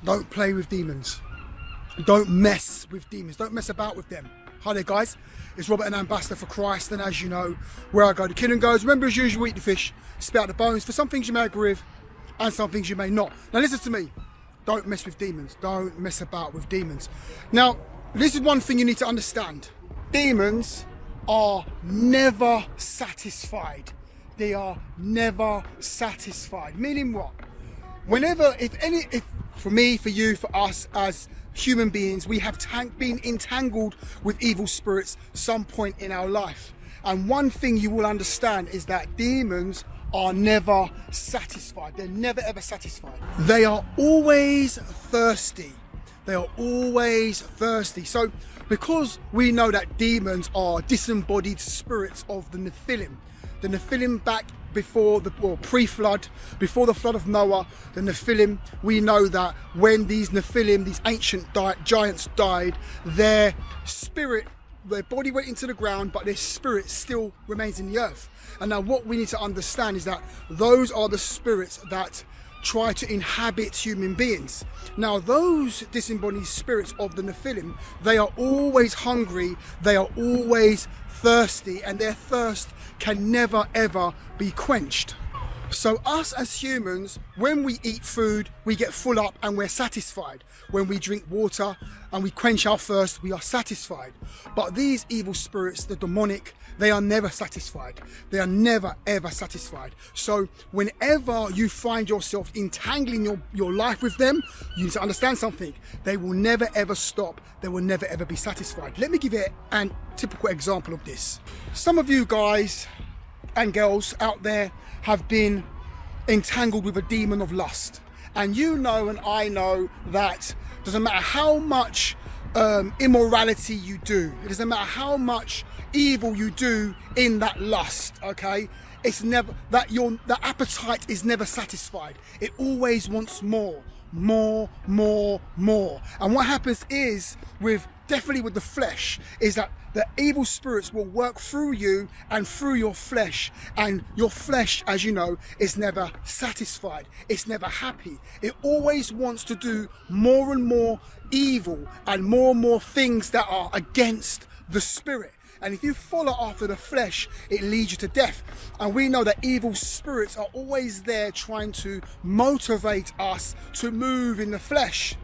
Don't play with demons. Don't mess with demons. Don't mess about with them. Hi there, guys. It's Robert, an ambassador for Christ, and as you know, where I go, the kingdom goes. Remember, as usual, eat the fish, spit out the bones. For some things you may agree with, and some things you may not. Now listen to me. Don't mess with demons. Don't mess about with demons. Now, this is one thing you need to understand. Demons are never satisfied. They are never satisfied. Meaning what? Whenever, if for me, for you, for us as human beings, we have been entangled with evil spirits some point in our life. And one thing you will understand is that demons are never satisfied. They're never ever satisfied. They are always thirsty. They are always thirsty. So because we know that demons are disembodied spirits of the Nephilim back before pre-flood, before the flood of Noah, the Nephilim, we know that when these Nephilim, these ancient giants died, their body went into the ground, but their spirit still remains in the earth. And now what we need to understand is that those are the spirits that try to inhabit human beings. Now those disembodied spirits of the Nephilim, they are always hungry, they are always thirsty, and their thirst can never ever be quenched. So us as humans, when we eat food, we get full up and we're satisfied. When we drink water and we quench our thirst, we are satisfied. But these evil spirits, the demonic, they are never satisfied. They are never ever satisfied. So whenever you find yourself entangling your life with them, you need to understand something. They will never ever stop. They will never ever be satisfied. Let me give you a typical example of this. Some of you guys and girls out there have been entangled with a demon of lust, and you know and I know that doesn't matter how much immorality you do, it doesn't matter how much evil you do in that lust, okay, it's never that the appetite is never satisfied. It always wants more. And what happens is, definitely with the flesh, is that the evil spirits will work through you and through your flesh, and your flesh, as you know, is never satisfied. It's never happy. It always wants to do more and more evil and more things that are against the spirit. And if you follow after the flesh, it leads you to death. And we know that evil spirits are always there trying to motivate us to move in the flesh.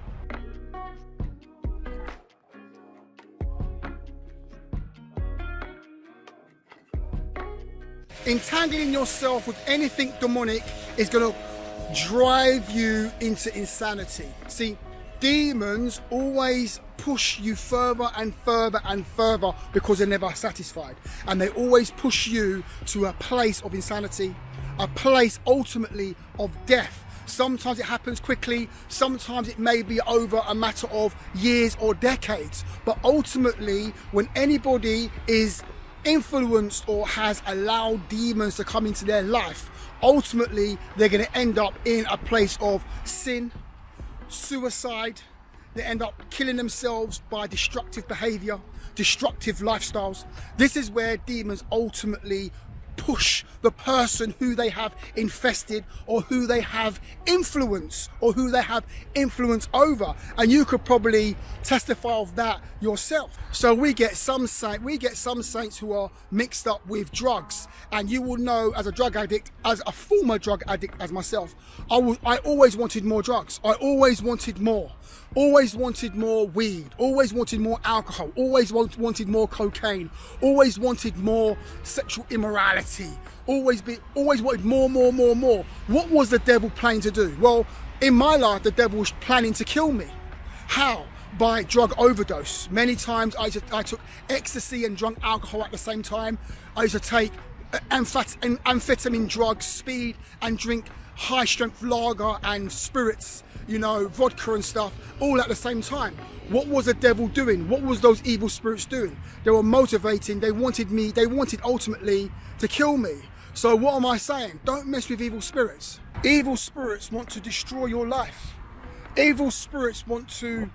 Entangling yourself with anything demonic is going to drive you into insanity. See, demons always push you further and further and further because they're never satisfied. And they always push you to a place of insanity, a place ultimately of death. Sometimes it happens quickly, sometimes it may be over a matter of years or decades. But ultimately, when anybody is influenced or has allowed demons to come into their life, ultimately they're going to end up in a place of sin, suicide. They end up killing themselves by destructive behavior, destructive lifestyles. This is where demons ultimately push the person who they have infested or who they have influence or who they have influence over. And you could probably testify of that yourself. So we get some saints who are mixed up with drugs, and you will know, as a drug addict, as a former drug addict as myself, I always wanted more drugs. I always wanted more. Always wanted more weed, always wanted more alcohol, always wanted more cocaine, always wanted more sexual immorality, always wanted more. What was the devil planning to do? Well, in my life, the devil was planning to kill me. How? By drug overdose. Many times I took ecstasy and drunk alcohol at the same time. I used to take amphetamine drugs, speed, and drink high strength lager and spirits, vodka and stuff, all at the same time. What was the devil doing? What was those evil spirits doing? They were motivating. They wanted ultimately to kill me. So what am I saying? Don't mess with evil spirits. Evil spirits want to destroy your life. Evil spirits want to,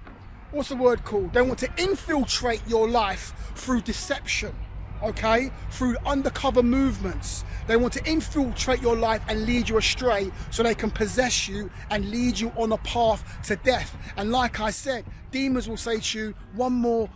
what's the word called? They want to infiltrate your life through deception. okay, through undercover movements. They want to infiltrate your life and lead you astray so they can possess you and lead you on a path to death. And like I said, demons will say to you, one more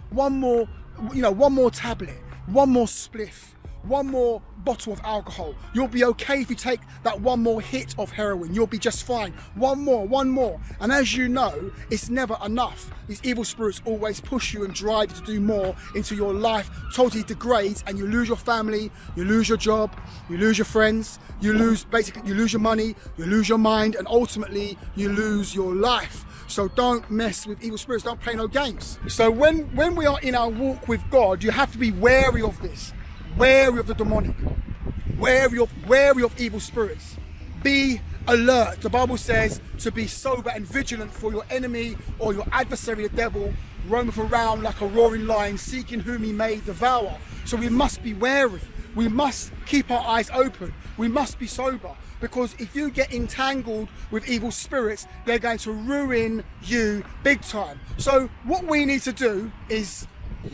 tablet, one more spliff, one more bottle of alcohol. You'll be okay if you take that one more hit of heroin. You'll be just fine. One more. And as you know, it's never enough. These evil spirits always push you and drive you to do more until your life totally degrades and you lose your family, you lose your job, you lose your friends, you lose your money, you lose your mind, and ultimately you lose your life. So don't mess with evil spirits. Don't play no games. So when we are in our walk with God, you have to be wary of this. Wary of the demonic, wary of evil spirits. Be alert. The Bible says to be sober and vigilant, for your enemy or your adversary, the devil, roameth around like a roaring lion, seeking whom he may devour. So we must be wary. We must keep our eyes open. We must be sober, because if you get entangled with evil spirits, they're going to ruin you big time. So what we need to do is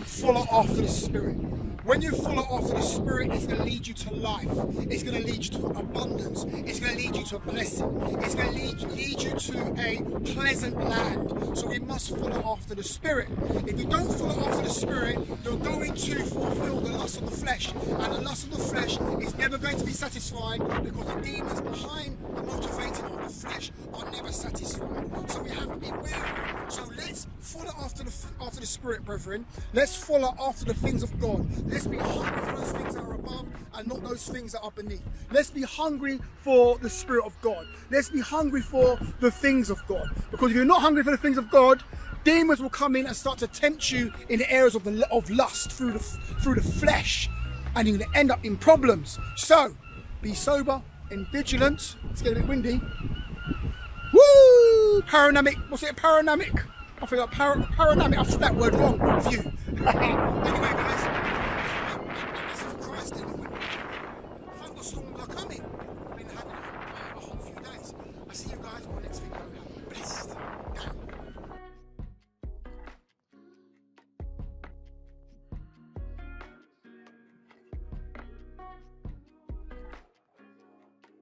follow after the Spirit. When you follow after the Spirit, it's going to lead you to life. It's going to lead you to abundance. It's going to lead you to a blessing. It's going to lead you to a pleasant land. So we must follow after the Spirit. If you don't follow after the Spirit, you're going to fulfill the lust of the flesh. And the lust of the flesh is never going to be satisfied, because the demons behind the motivating of the flesh are never satisfied. So we have to be wary. So let's follow after the Spirit, brethren. Let's follow after the things of God. Let's be hungry for those things that are above and not those things that are beneath. Let's be hungry for the Spirit of God. Let's be hungry for the things of God. Because if you're not hungry for the things of God, demons will come in and start to tempt you in the areas of lust through the flesh, and you're going to end up in problems. So be sober and vigilant. It's getting a bit windy. Woo! Paranamic. What's it? Paranamic? I forgot paranamic. I said that word wrong. View. Anyway, guys.